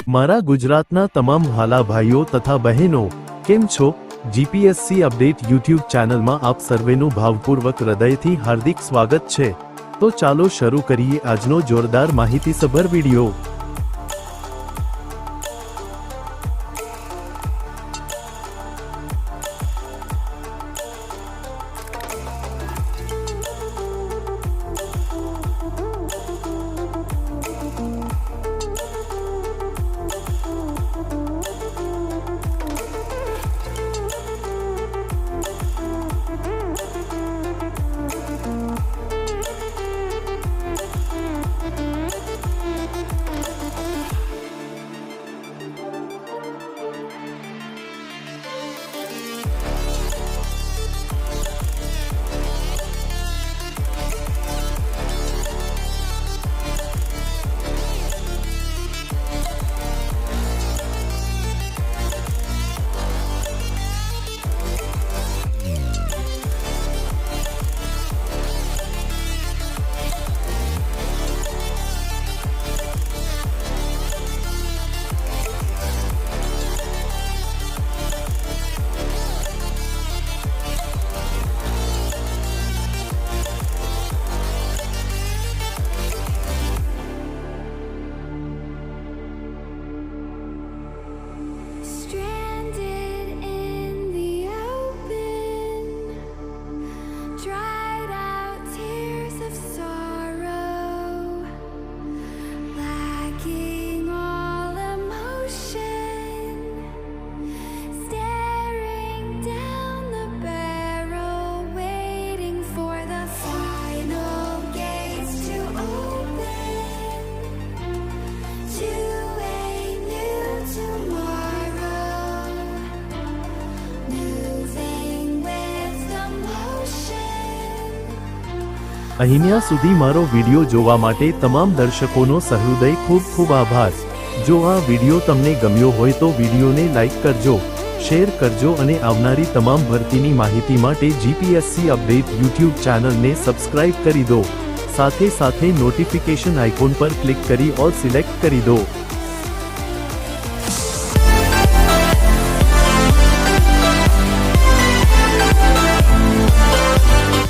મારા ગુજરાતના તમામ વહાલા ભાઈઓ તથા બહેનો કેમ છો? જીપીએસસી અપડેટ યુટ્યુબ ચેનલમાં આપ સર્વેનું ભાવપૂર્વક હૃદયથી હાર્દિક સ્વાગત છે। તો ચાલો શરૂ કરીએ આજનો જોરદાર માહિતીસભર વિડિયો। અહીંયા સુધી મારો વિડિયો જોવા માટે તમામ દર્શકોનો સહૃદય ખૂબ ખૂબ આભાર। જો આ વિડિયો તમને ગમ્યો હોય તો વિડિયોને લાઈક કરજો, શેર કરજો અને આવનારી તમામ ભરતીની માહિતી માટે જીપીએસસી અપડેટ યુટ્યુબ ચેનલને સબસ્ક્રાઇબ કરી દો। સાથે સાથે નોટિફિકેશન આઇકોન પર ક્લિક કરી ઓલ સિલેક્ટ કરી દો।